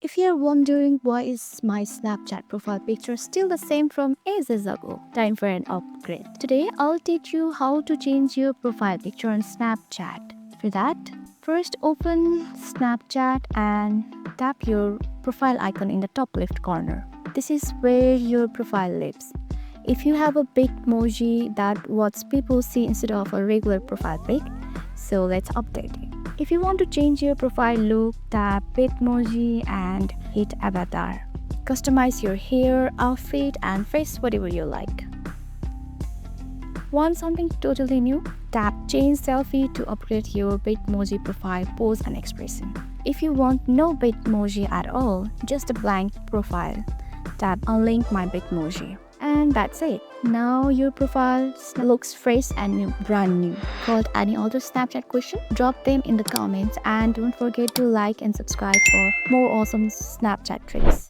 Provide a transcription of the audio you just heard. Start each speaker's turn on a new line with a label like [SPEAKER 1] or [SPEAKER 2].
[SPEAKER 1] If you're wondering why is my Snapchat profile picture still the same from ages ago, time for an upgrade. Today I'll teach you how to change your profile picture on Snapchat. For that, first open Snapchat and tap your profile icon in the top left corner. This is where your profile lives. If you have a Bitmoji, that what people see instead of a regular profile pic, so let's update it. If you want to change your profile look, tap Bitmoji and hit avatar. Customize your hair, outfit and face whatever you like. Want something totally new? Tap change selfie to upgrade your Bitmoji profile pose and expression. If you want no Bitmoji at all, just a blank profile, tap unlink my Bitmoji. And that's it. Now your profile looks fresh and new, brand new. Got any other Snapchat question? Drop them in the comments and don't forget to like and subscribe for more awesome Snapchat tricks.